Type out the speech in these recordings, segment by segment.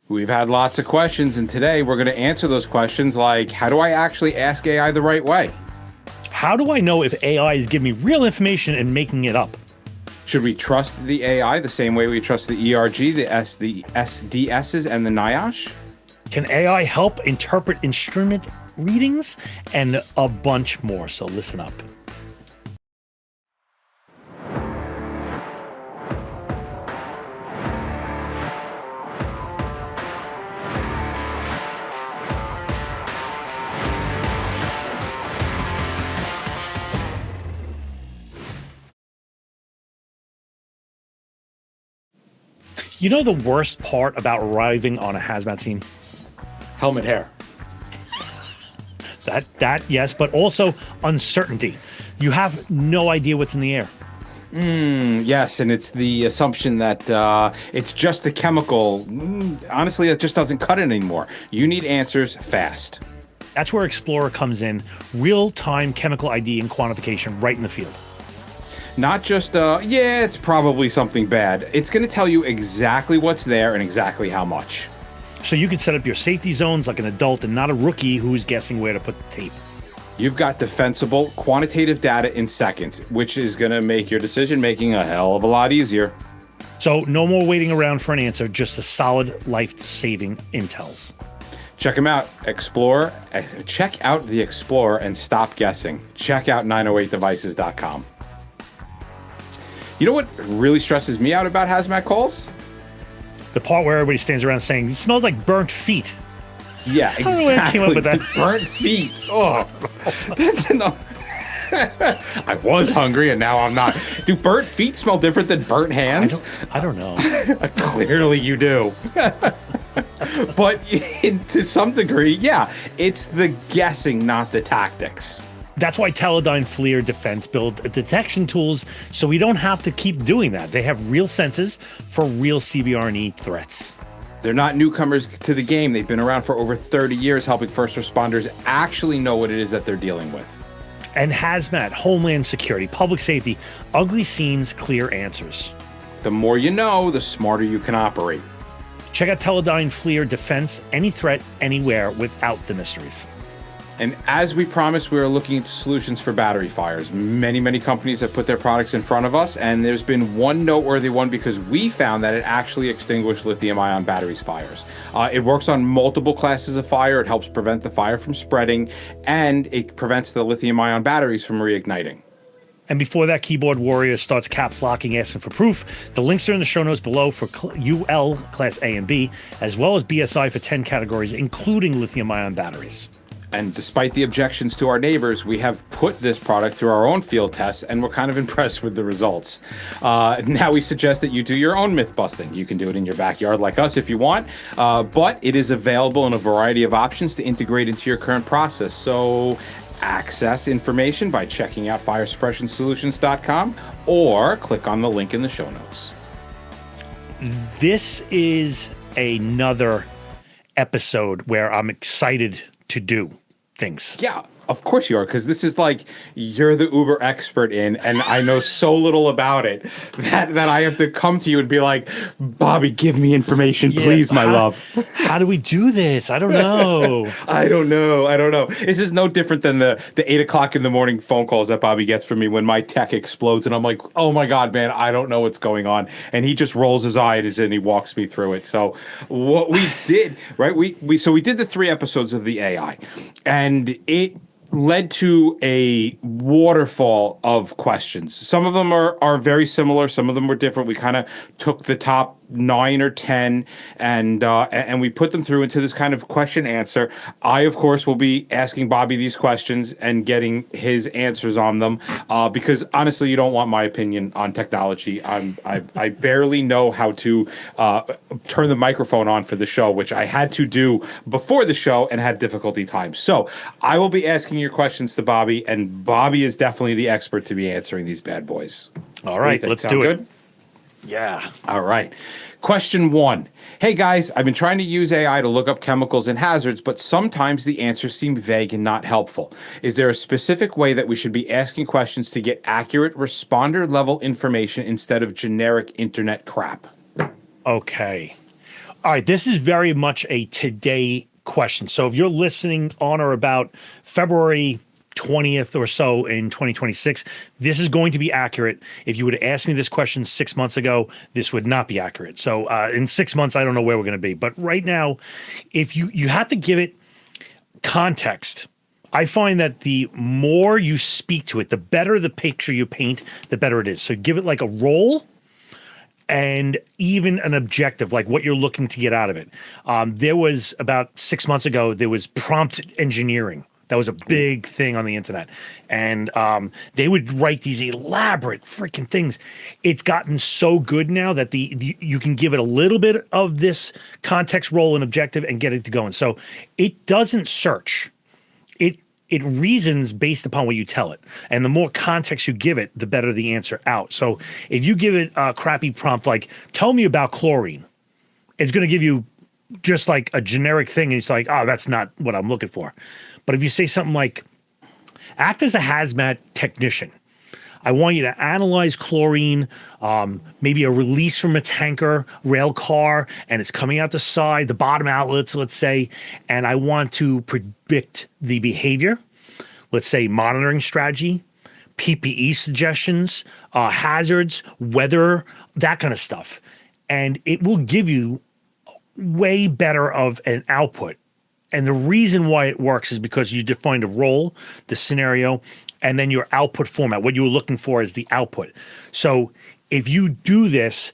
We've had lots of questions, and today we're going to answer those questions like, how do I actually ask AI the right way? How do I know if AI is giving me real information and making it up? Should we trust the AI the same way we trust the ERG, the SDSs, and the NIOSH? Can AI help interpret instrument readings? And a bunch more, so listen up. You know the worst part about arriving on a hazmat scene? Helmet hair. That yes, but also uncertainty. You have no idea what's in the air. Yes, and it's the assumption that it's just a chemical. Honestly, that just doesn't cut it anymore. You need answers fast. That's where Explorer comes in. Real-time chemical ID and quantification right in the field. Not just, yeah, it's probably something bad. It's going to tell you exactly what's there and exactly how much. So you can set up your safety zones like an adult and not a rookie who's guessing where to put the tape. You've got defensible, quantitative data in seconds, which is going to make your decision-making a hell of a lot easier. So no more waiting around for an answer, just a solid life-saving intels. Check them out, Explorer. Check out the Explorer and stop guessing. Check out 908devices.com. You know what really stresses me out about hazmat calls? The part where everybody stands around saying, "It smells like burnt feet." Yeah, exactly. I don't know where I came up with that. Burnt feet. Oh, that's enough. I was hungry and now I'm not. Do burnt feet smell different than burnt hands? I don't know. Clearly you do. But to some degree, yeah, it's the guessing, not the tactics. That's why Teledyne FLIR Defense built detection tools so we don't have to keep doing that. They have real sensors for real CBRNE threats. They're not newcomers to the game. They've been around for over 30 years helping first responders actually know what it is that they're dealing with. And hazmat, homeland security, public safety, ugly scenes, clear answers. The more you know, the smarter you can operate. Check out Teledyne FLIR Defense, any threat, anywhere, without the mysteries. And as we promised, we are looking into solutions for battery fires. Many companies have put their products in front of us, and there's been one noteworthy one because we found that it actually extinguished lithium-ion batteries fires. It works on multiple classes of fire. It helps prevent the fire from spreading, and it prevents the lithium-ion batteries from reigniting. And before that keyboard warrior starts caps locking, asking for proof, the links are in the show notes below for UL Class A and B, as well as BSI for 10 categories, including lithium-ion batteries. And despite the objections to our neighbors, we have put this product through our own field tests, and we're kind of impressed with the results. Now we suggest that you do your own myth busting. You can do it in your backyard like us if you want, but it is available in a variety of options to integrate into your current process. So access information by checking out firesuppressionsolutions.com or click on the link in the show notes. This is another episode where I'm excited to do things. Yeah, of course you are, because this is like you're the Uber expert in, and I know so little about it that I have to come to you and be like, Bobby, give me information, please, my love. How do we do this? I don't know. I don't know. This is no different than the 8 o'clock in the morning phone calls that Bobby gets from me when my tech explodes, and I'm like, oh my God, man, I don't know what's going on. And he just rolls his eyes and he walks me through it. So what we did, right? We did the 3 episodes of the AI, and it led to a waterfall of questions. Some of them are very similar. Some of them were different. We kind of took the top 9 or 10 and we put them through into this kind of question answer. I, of course, will be asking Bobby these questions and getting his answers on them because honestly, you don't want my opinion on technology. I barely know how to turn the microphone on for the show, which I had to do before the show and had difficulty times. So I will be asking your questions to Bobby, and Bobby is definitely the expert to be answering these bad boys. All right, let's do it. Good? Yeah. All right. Question 1. Hey guys, I've been trying to use AI to look up chemicals and hazards, but sometimes the answers seem vague and not helpful. Is there a specific way that we should be asking questions to get accurate responder level information instead of generic internet crap? Okay. All right, this is very much a today question. So if you're listening on or about February 20th or so in 2026, this is going to be accurate. If you would have asked me this question 6 months ago, this would not be accurate. So in 6 months, I don't know where we're going to be. But right now, if you have to give it context, I find that the more you speak to it, the better the picture you paint, the better it is. So give it like a role and even an objective, like what you're looking to get out of it. There was about 6 months ago, there was prompt engineering. That was a big thing on the internet. And they would write these elaborate freaking things. It's gotten so good now that you can give it a little bit of this context, role, and objective and get it to going. So it doesn't search. It reasons based upon what you tell it. And the more context you give it, the better the answer out. So if you give it a crappy prompt like, tell me about chlorine, it's going to give you just like a generic thing. And it's like, oh, that's not what I'm looking for. But if you say something like, act as a hazmat technician. I want you to analyze chlorine, maybe a release from a tanker, rail car, and it's coming out the side, the bottom outlets, let's say, and I want to predict the behavior, let's say monitoring strategy, PPE suggestions, hazards, weather, that kind of stuff. And it will give you way better of an output. And the reason why it works is because you defined a role, the scenario, and then your output format. What you were looking for is the output. So if you do this,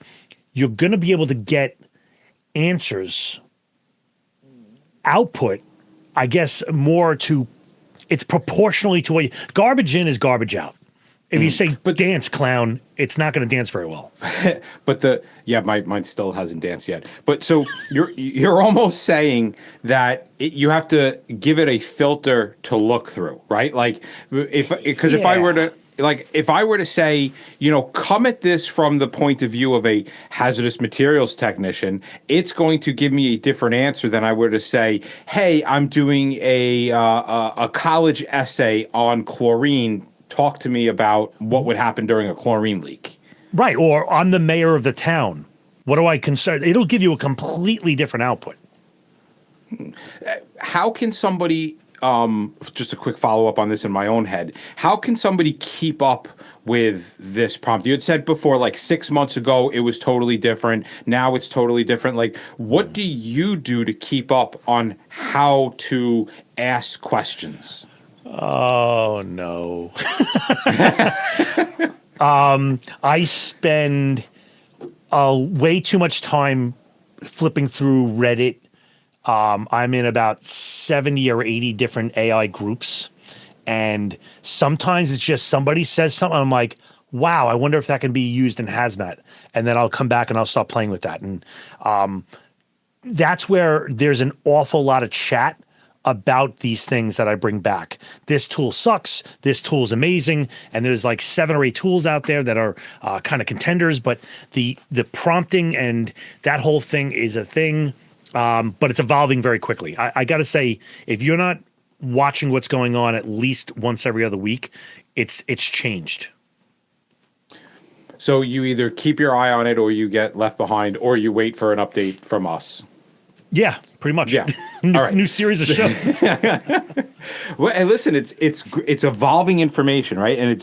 you're going to be able to get answers, output, I guess, more to, it's proportionally to what garbage in is garbage out. If you say dance clown, it's not going to dance very well. But mine still hasn't danced yet. But so you're almost saying that you have to give it a filter to look through, right? Like if I were to say, come at this from the point of view of a hazardous materials technician, it's going to give me a different answer than I were to say, hey, I'm doing a college essay on chlorine. Talk to me about what would happen during a chlorine leak. Right, or I'm the mayor of the town. What do I concern? It'll give you a completely different output. How can somebody, just a quick follow-up on this in my own head, how can somebody keep up with this prompt? You had said before, like 6 months ago, it was totally different. Now it's totally different. Like, what do you do to keep up on how to ask questions? Oh, no. I spend way too much time flipping through Reddit. I'm in about 70 or 80 different AI groups. And sometimes it's just somebody says something, I'm like, wow, I wonder if that can be used in hazmat. And then I'll come back and I'll start playing with that. And that's where there's an awful lot of chat about these things that I bring back. This tool sucks. This tool's amazing. And there's like 7 or 8 tools out there that are kind of contenders, but the prompting and that whole thing is a thing, but it's evolving very quickly. I got to say, if you're not watching what's going on at least once every other week, it's changed. So you either keep your eye on it or you get left behind or you wait for an update from us. Yeah, pretty much. Yeah. All right. New series of shows. Well, and listen, it's evolving information, right? And it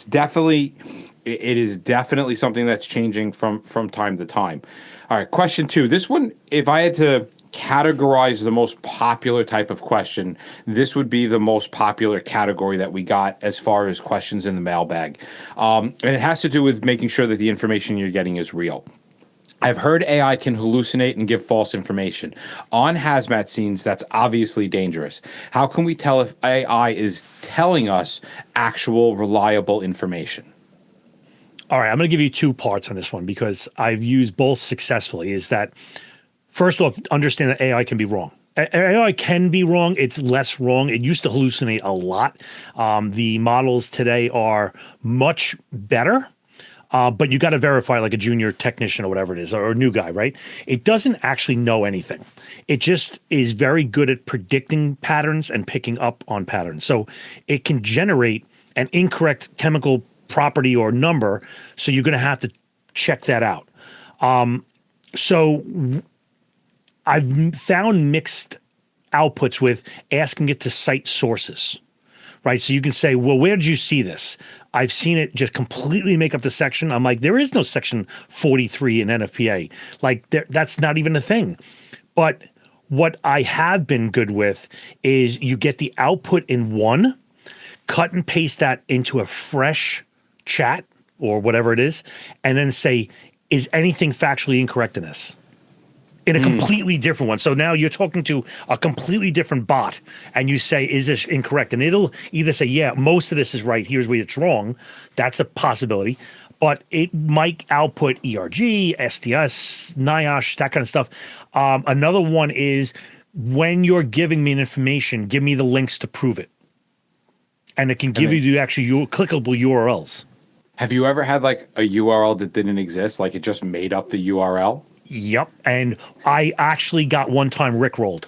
is definitely something that's changing from time to time. All right, question 2. This one, if I had to categorize the most popular type of question, this would be the most popular category that we got as far as questions in the mailbag. And it has to do with making sure that the information you're getting is real. I've heard AI can hallucinate and give false information. On hazmat scenes, that's obviously dangerous. How can we tell if AI is telling us actual, reliable information? All right, I'm going to give you 2 parts on this one because I've used both successfully. Is that, first off, understand that AI can be wrong. AI can be wrong. It's less wrong. It used to hallucinate a lot. The models today are much better. But you got to verify like a junior technician or whatever it is, or a new guy, right? It doesn't actually know anything. It just is very good at predicting patterns and picking up on patterns. So it can generate an incorrect chemical property or number, so you're going to have to check that out. So I've found mixed outputs with asking it to cite sources, right? So you can say, well, where did you see this? I've seen it just completely make up the section. I'm like, there is no section 43 in NFPA. Like, that's not even a thing. But what I have been good with is you get the output in one, cut and paste that into a fresh chat or whatever it is, and then say, is anything factually incorrect in this? In a completely different one. So now you're talking to a completely different bot and you say, is this incorrect? And it'll either say, yeah, most of this is right. Here's where it's wrong. That's a possibility. But it might output ERG, SDS, NIOSH, that kind of stuff. Another one is when you're giving me an information, give me the links to prove it. And it can give you the actual clickable URLs. Have you ever had like a URL that didn't exist? Like it just made up the URL? Yep. And I actually got one time rickrolled.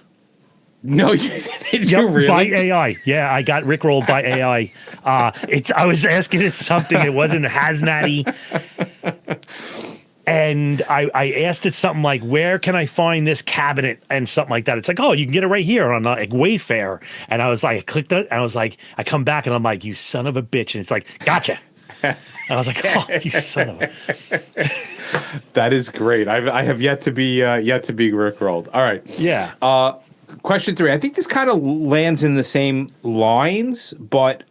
No, did you really? By AI. Yeah, I got rickrolled by AI. I was asking it something that wasn't hazmat-y. And I asked it something like, where can I find this cabinet and something like that? It's like, oh, you can get it right here on like Wayfair. And I was like, I clicked it and I was like, I come back and I'm like, you son of a bitch. And it's like, gotcha. And I was like, oh, you son of a. That is great. I have yet to be rickrolled. All right. Yeah. Question 3. I think this kind of lands in the same lines, but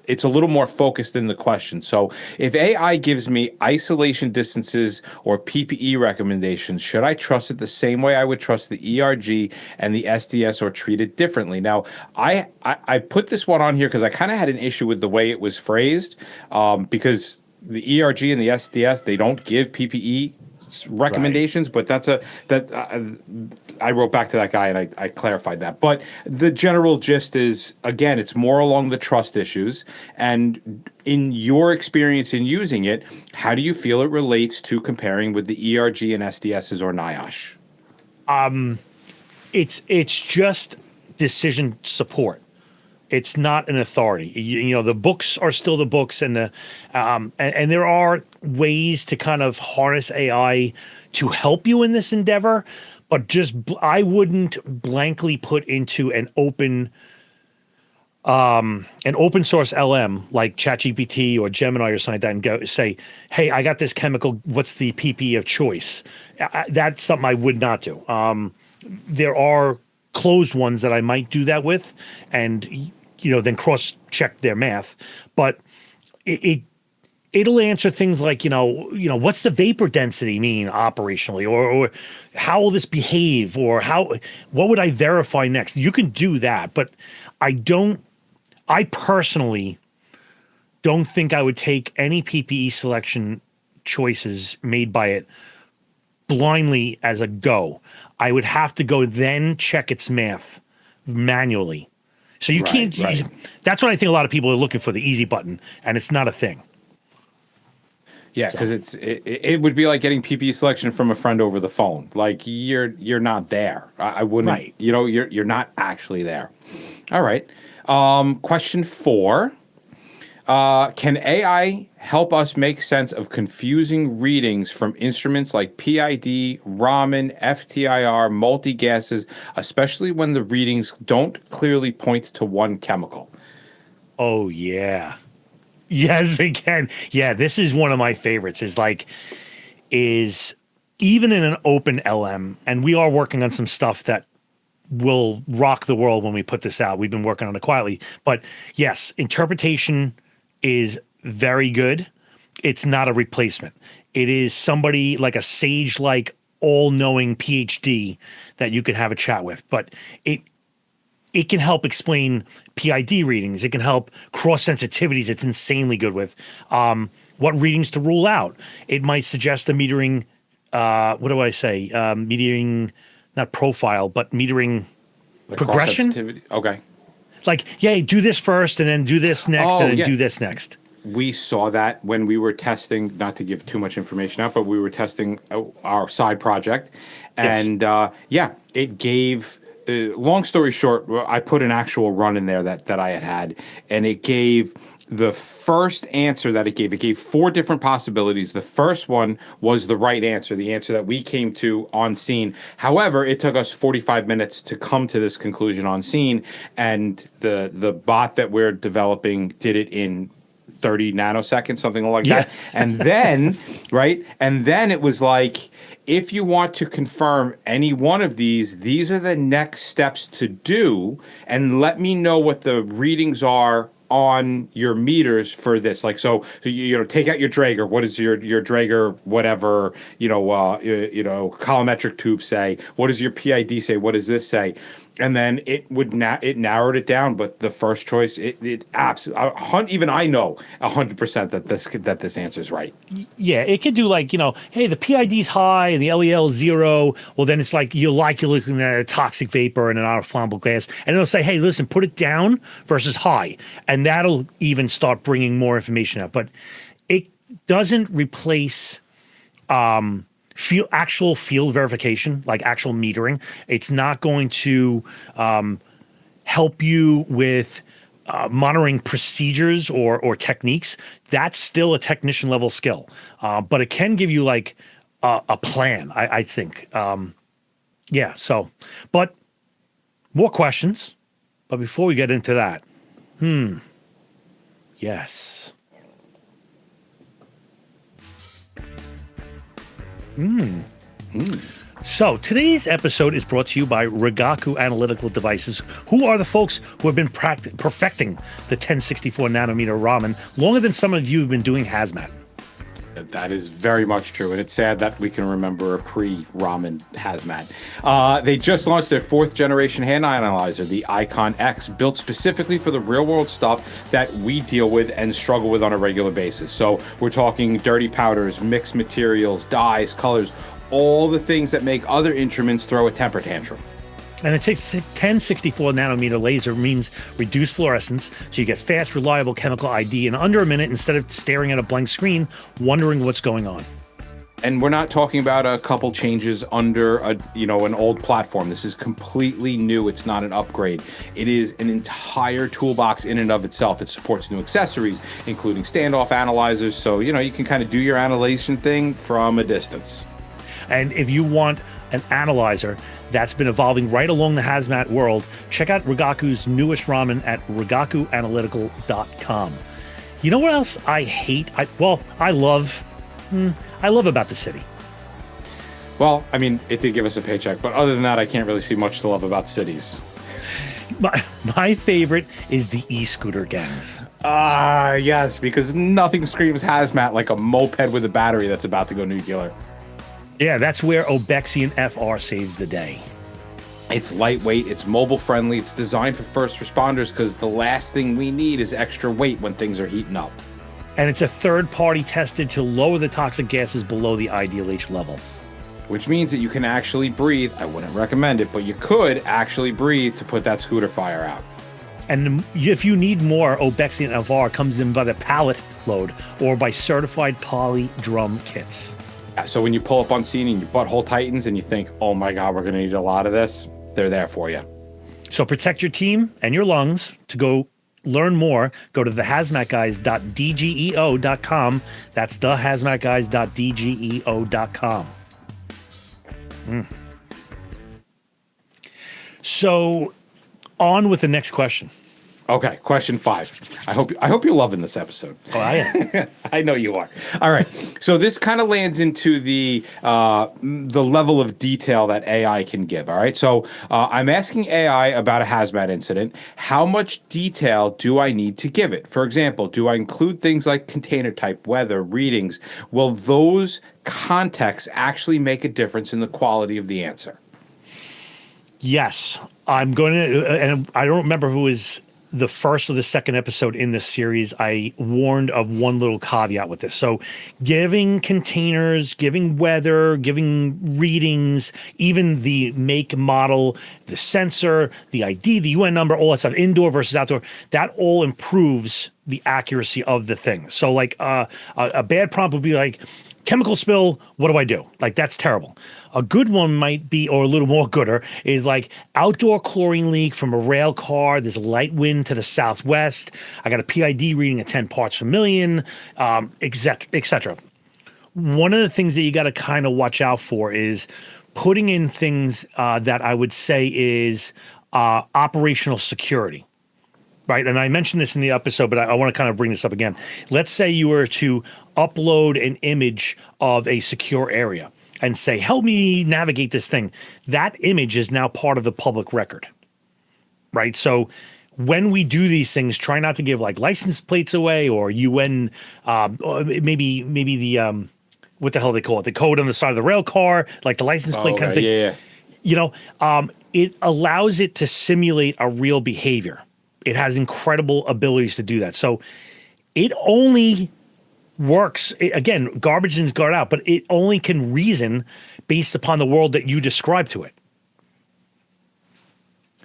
it's a little more focused in the question. So if AI gives me isolation distances or PPE recommendations, should I trust it the same way I would trust the ERG and the SDS or treat it differently? Now, I put this one on here because I kind of had an issue with the way it was phrased because the ERG and the SDS, they don't give PPE recommendations, right. But I wrote back to that guy and I clarified that. But the general gist is, again, it's more along the trust issues. And in your experience in using it, how do you feel it relates to comparing with the ERG and SDSs or NIOSH? It's just decision support. It's not an authority. You know, the books are still the books, and and there are ways to kind of harness AI to help you in this endeavor, but I wouldn't blankly put into an open source LM like ChatGPT or Gemini or something like that and go say, hey, I got this chemical. What's the PPE of choice? That's something I would not do. There are closed ones that I might do that with, and then cross-check their math, but it'll answer things like, what's the vapor density mean operationally, or how will this behave, or what would I verify next? You can do that, but I personally don't think I would take any PPE selection choices made by it blindly as a go. I would have to go then check its math manually. So you can't. Right. That's what I think a lot of people are looking for, the easy button, and it's not a thing. Yeah, because it would be like getting PPE selection from a friend over the phone. Like you're not there. I wouldn't. Right. You're not actually there. All right. Question 4. Can AI help us make sense of confusing readings from instruments like PID, Raman, FTIR, multi-gases, especially when the readings don't clearly point to one chemical? Oh, yeah. Yes, it can. Yeah, this is one of my favorites, is even in an open LM, and we are working on some stuff that will rock the world when we put this out. We've been working on it quietly. But yes, interpretation is very good. It's not a replacement. It is somebody like a sage-like, all-knowing PhD that you can have a chat with. But it can help explain PID readings. It can help cross sensitivities. It's insanely good with what readings to rule out. It might suggest a metering. What do I say? Metering, not profile, but metering The progression. Okay. Like, yeah, do this first, and then do this next, and then do this next. We saw that when we were testing, not to give too much information out, but we were testing our side project. And it gave, long story short, I put an actual run in there that I had, and it gave the first answer that it gave 4 different possibilities. The first one was the right answer, the answer that we came to on scene. However, it took us 45 minutes to come to this conclusion on scene, and the bot that we're developing did it in 30 nanoseconds, something like that. And then, right? And then it was like, if you want to confirm any one of these are the next steps to do, and let me know what the readings are on your meters for this. Like, so you know, take out your Draeger. What does your Draeger, whatever, colorimetric tube say? What does your PID say? What does this say? And then it would it narrowed it down, but the first choice, it absolutely, even I know 100% that this answer is right. Yeah, it could do like, hey, the PID's high and the LEL is 0. Well, then it's like you're looking at a toxic vapor and an autoflammable gas, and it'll say, hey, listen, put it down versus high, and that'll even start bringing more information out. But it doesn't replace actual field verification, like actual metering. It's not going to help you with monitoring procedures or techniques. That's still a technician level skill, but it can give you like a plan, I think. So, but more questions. But before we get into that, yes. So today's episode is brought to you by Rigaku Analytical Devices, who are the folks who have been perfecting the 1064 nanometer Raman longer than some of you have been doing hazmat. That is very much true, and it's sad that we can remember a pre-Raman hazmat. They just launched their 4th generation hand analyzer, the Icon X, built specifically for the real-world stuff that we deal with and struggle with on a regular basis. So we're talking dirty powders, mixed materials, dyes, colors, all the things that make other instruments throw a temper tantrum. And it takes 1064 nanometer laser means reduced fluorescence, so you get fast, reliable chemical ID in under a minute instead of staring at a blank screen, wondering what's going on. And we're not talking about a couple changes under an old platform. This is completely new. It's not an upgrade. It is an entire toolbox in and of itself. It supports new accessories, including standoff analyzers, so you can kind of do your annihilation thing from a distance. And if you want an analyzer that's been evolving right along the hazmat world, check out Rigaku's newest Raman at rigakuanalytical.com. You know what else I hate? I love about the city. Well, I mean, it did give us a paycheck, but other than that, I can't really see much to love about cities. My favorite is the e-scooter gangs. Yes, because nothing screams hazmat like a moped with a battery that's about to go nuclear. Yeah, that's where Obexian FR saves the day. It's lightweight, it's mobile friendly, it's designed for first responders because the last thing we need is extra weight when things are heating up. And it's a third party tested to lower the toxic gases below the ideal H levels. Which means that you can actually breathe. I wouldn't recommend it, but you could actually breathe to put that scooter fire out. And if you need more, Obexian FR comes in by the pallet load or by certified poly drum kits. Yeah, so when you pull up on scene and your butthole tightens and you think, oh my God, we're going to need a lot of this, they're there for you. So protect your team and your lungs. To go learn more, go to thehazmatguys.dgeo.com. That's thehazmatguys.dgeo.com. So on with the next question. Okay, question 5. I hope you're loving this episode. Oh, I am. I know you are. All right. So this kind of lands into the level of detail that AI can give. All right. So I'm asking AI about a hazmat incident. How much detail do I need to give it? For example, do I include things like container type, weather, readings? Will those contexts actually make a difference in the quality of the answer? Yes. I'm going to, and I don't remember who is the first or the second episode in this series, I warned of one little caveat with this. So giving containers, giving weather, giving readings, even the make, model, the sensor, the ID, the UN number, all that stuff, indoor versus outdoor, that all improves the accuracy of the thing. So like a bad prompt would be like, chemical spill, what do I do? Like, that's terrible. A good one might be, or a little more gooder, is like outdoor chlorine leak from a rail car. There's a light wind to the southwest. I got a PID reading at 10 parts per million, et cetera, et cetera. One of the things that you got to kind of watch out for is putting in things that I would say is operational security. Right. And I mentioned this in the episode, but I want to kind of bring this up again. Let's say you were to upload an image of a secure area and say, help me navigate this thing. That image is now part of the public record. Right. So when we do these things, try not to give like license plates away or UN, or maybe the, what the hell they call it? The code on the side of the rail car, like the license plate kind of thing. Yeah. You know, it allows it to simulate a real behavior. It has incredible abilities to do that. So it only works, again, garbage in, guard out, but it only can reason based upon the world that you describe to it.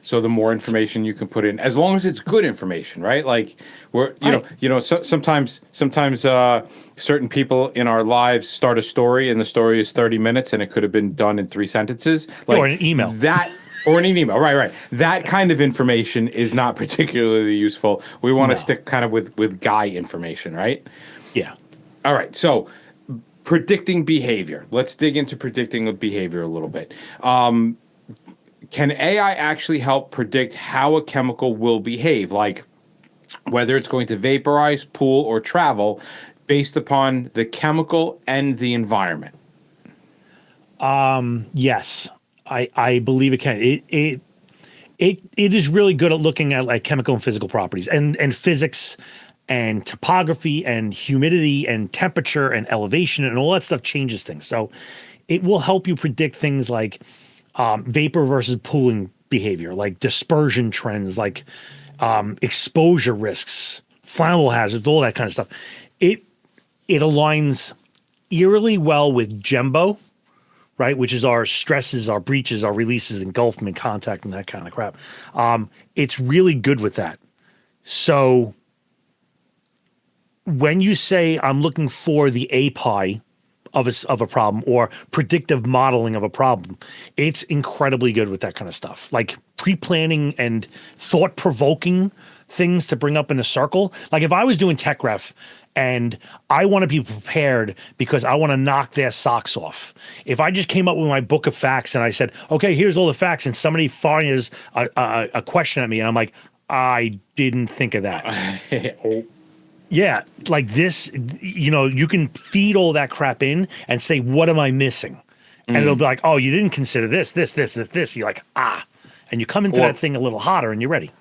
So the more information you can put in, as long as it's good information, right? Like sometimes certain people in our lives start a story and the story is 30 minutes and it could have been done in 3 sentences. Like or an email. Or an email, right. That kind of information is not particularly useful. We want to stick kind of with guy information, right? Yeah. All right, so predicting behavior. Let's dig into predicting behavior a little bit. Can AI actually help predict how a chemical will behave, like whether it's going to vaporize, pool, or travel based upon the chemical and the environment? Yes. I believe it can. It is really good at looking at like chemical and physical properties and physics and topography and humidity and temperature and elevation and all that stuff changes things. So it will help you predict things like vapor versus pooling behavior, like dispersion trends, like exposure risks, flammable hazards, all that kind of stuff. It aligns eerily well with GEMBO, right, which is our stresses, our breaches, our releases, engulfment, contact, and that kind of crap. It's really good with that. So when you say I'm looking for the API of a problem or predictive modeling of a problem, it's incredibly good with that kind of stuff. Like pre-planning and thought-provoking things to bring up in a circle. Like if I was doing tech ref and I want to be prepared because I want to knock their socks off. If I just came up with my book of facts and I said, okay, here's all the facts, and somebody fires a question at me, and I'm like, I didn't think of that. Yeah, like this, you can feed all that crap in and say, what am I missing? And it'll be like, oh, you didn't consider this. You're like, and you come into that thing a little hotter and you're ready.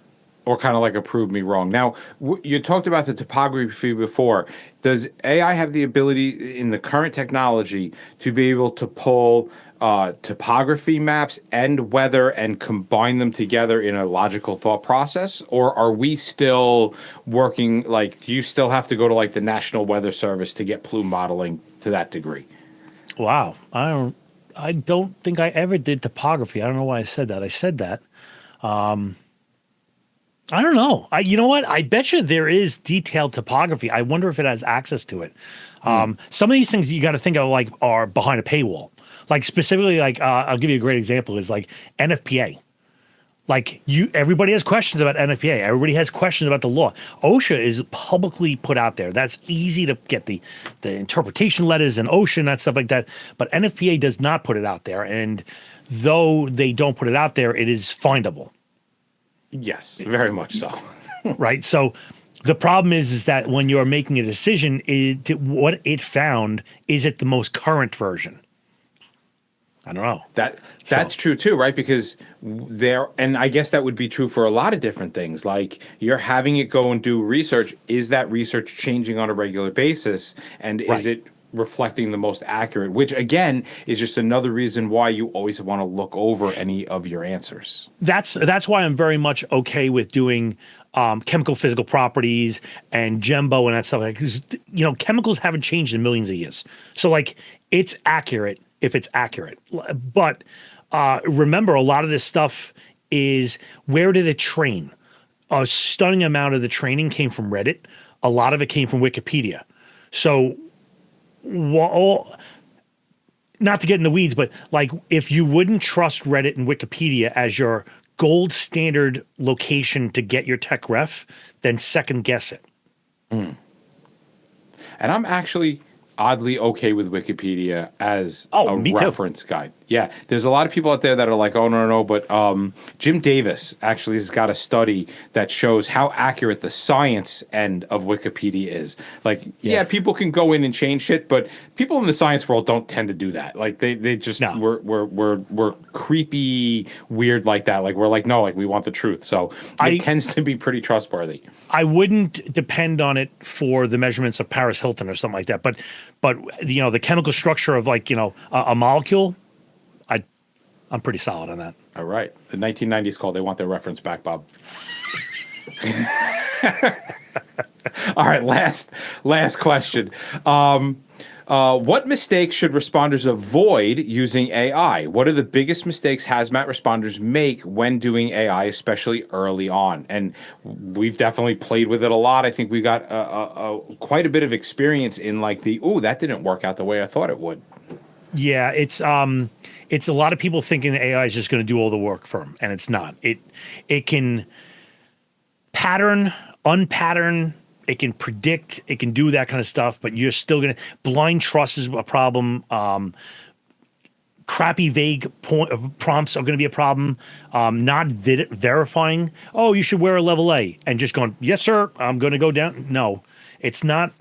Or kind of like a prove me wrong. Now, you talked about the topography before. Does AI have the ability in the current technology to be able to pull topography maps and weather and combine them together in a logical thought process? Or are we still working, like, do you still have to go to like the National Weather Service to get plume modeling to that degree? Wow. I don't think I ever did topography. I don't know why I said that. I said that. I don't know. You know what? I bet you there is detailed topography. I wonder if it has access to it. Some of these things you got to think of like are behind a paywall. Like specifically, like I'll give you a great example is like NFPA. Like everybody has questions about NFPA. Everybody has questions about the law. OSHA is publicly put out there. That's easy to get the interpretation letters and OSHA and that stuff like that. But NFPA does not put it out there. And though they don't put it out there, it is findable. Yes, very much so. Right. So the problem is that when you're making a decision, what it found, is it the most current version? I don't know. That's true too, right? Because and I guess that would be true for a lot of different things. Like you're having it go and do research. Is that research changing on a regular basis? And is it reflecting the most accurate, which again is just another reason why you always want to look over any of your answers. That's why I'm very much okay with doing chemical physical properties and GEMBO and that stuff. Because chemicals haven't changed in millions of years, so like it's accurate if it's accurate. But remember, a lot of this stuff is, where did it train? A stunning amount of the training came from Reddit. A lot of it came from Wikipedia. So not to get in the weeds, but like if you wouldn't trust Reddit and Wikipedia as your gold standard location to get your tech ref, then second guess it. And I'm actually oddly okay with Wikipedia as Me too. reference guide. Yeah, there's a lot of people out there that are like, oh, no, but Jim Davis actually has got a study that shows how accurate the science end of Wikipedia is. Like, yeah, people can go in and change shit, but people in the science world don't tend to do that. Like, they just, No. we're creepy, weird like that. Like, we're like, no, like, we want the truth. So it tends to be pretty trustworthy. I wouldn't depend on it for the measurements of Paris Hilton or something like that. But you know, the chemical structure of like, you know, a molecule, I'm pretty solid on that. All right. The 1990s call, they want their reference back, Bob. All right, last question. What mistakes should responders avoid using AI? What are the biggest mistakes hazmat responders make when doing AI, especially early on? And we've definitely played with it a lot. I think we got quite a bit of experience in like that didn't work out the way I thought it would. Yeah, it's a lot of people thinking that AI is just going to do all the work for them, and it's not. It can pattern, unpattern. It can predict, it can do that kind of stuff, but you're still going to... Blind trust is a problem. Crappy, vague prompts are going to be a problem. Not verifying, oh, you should wear a level A, and just going, yes, sir, I'm going to go down. No, it's not...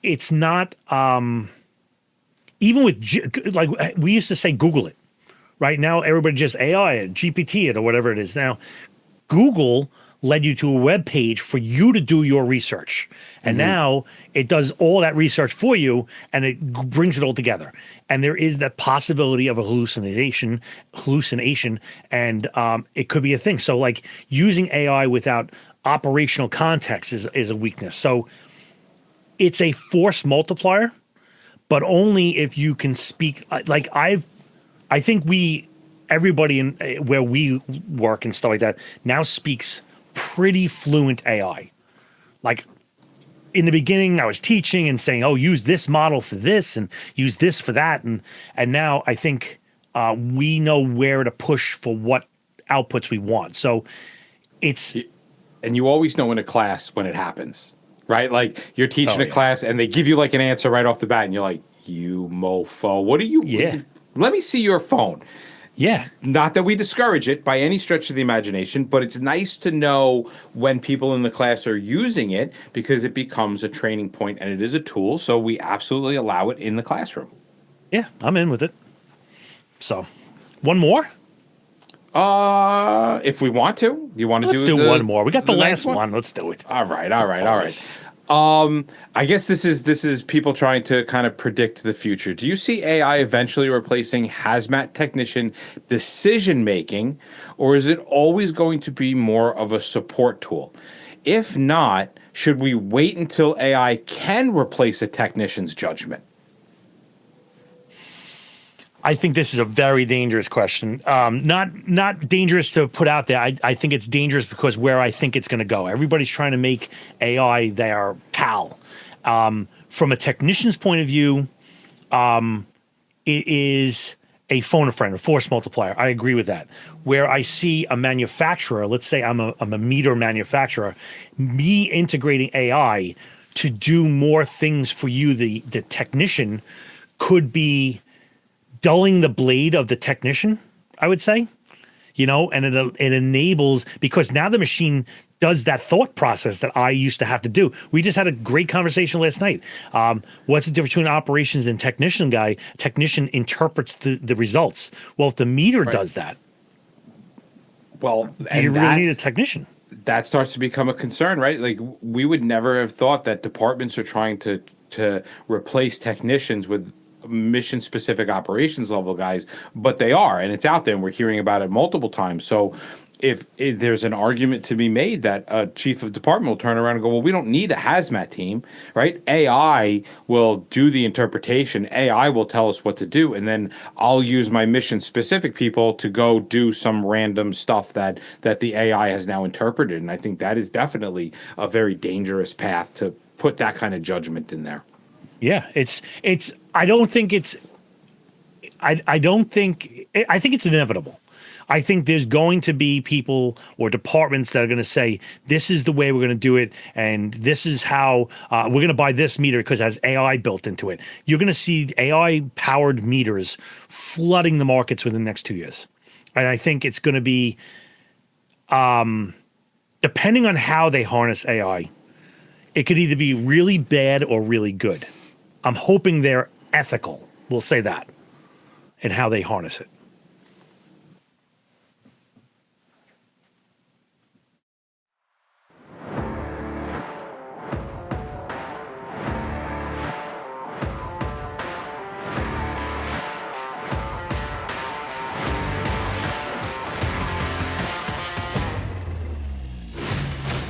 even with... like, we used to say Google it. Right now, everybody just AI it, GPT it, or whatever it is. Now, Google led you to a web page for you to do your research. And now it does all that research for you and it brings it all together. And there is that possibility of a hallucination, and it could be a thing. So like using AI without operational context is a weakness. So it's a force multiplier, but only if you can speak. Like I think everybody in where we work and stuff like that now speaks pretty fluent AI. Like in the beginning, I was teaching and saying, "Oh, use this model for this and use this for that," and now I think we know where to push for what outputs we want. So it's and you always know in a class when it happens, right? Like you're teaching a class and they give you like an answer right off the bat, and you're like, "You mofo, what are you? Let me see your phone." Yeah. Not that we discourage it by any stretch of the imagination, but it's nice to know when people in the class are using it because it becomes a training point and it is a tool. So we absolutely allow it in the classroom. Yeah, I'm in with it. So, one more? If we want to. You want to Let's do one more. We got the last one. Let's do it. All right. I guess this is people trying to kind of predict the future. Do you see AI eventually replacing hazmat technician decision making, or is it always going to be more of a support tool? If not, should we wait until AI can replace a technician's judgment? I think this is a very dangerous question. Not dangerous to put out there. I think it's dangerous because where I think it's going to go. Everybody's trying to make AI their pal. From a technician's point of view, it is a phone a friend, a force multiplier. I agree with that. Where I see a manufacturer, let's say I'm a meter manufacturer, me integrating AI to do more things for you, the technician, could be dulling the blade of the technician, I would say, and it enables, because now the machine does that thought process that I used to have to do. We just had a great conversation last night. What's the difference between operations and technician guy? Technician interprets the results. Well, if the meter does that, well, do you really need a technician? That starts to become a concern, right? Like we would never have thought that departments are trying to replace technicians with mission-specific operations level guys, but they are, and it's out there, and we're hearing about it multiple times. So if there's an argument to be made that a chief of department will turn around and go, well, we don't need a hazmat team, right? AI will do the interpretation. AI will tell us what to do, and then I'll use my mission-specific people to go do some random stuff that the AI has now interpreted. And I think that is definitely a very dangerous path to put that kind of judgment in there. Yeah, it's. I don't think it's. I don't think. I think it's inevitable. I think there's going to be people or departments that are going to say, this is the way we're going to do it, and this is how we're going to buy this meter because it has AI built into it. You're going to see AI-powered meters flooding the markets within the next 2 years. And I think it's going to be, depending on how they harness AI, it could either be really bad or really good. I'm hoping they're ethical, we'll say that, in how they harness it.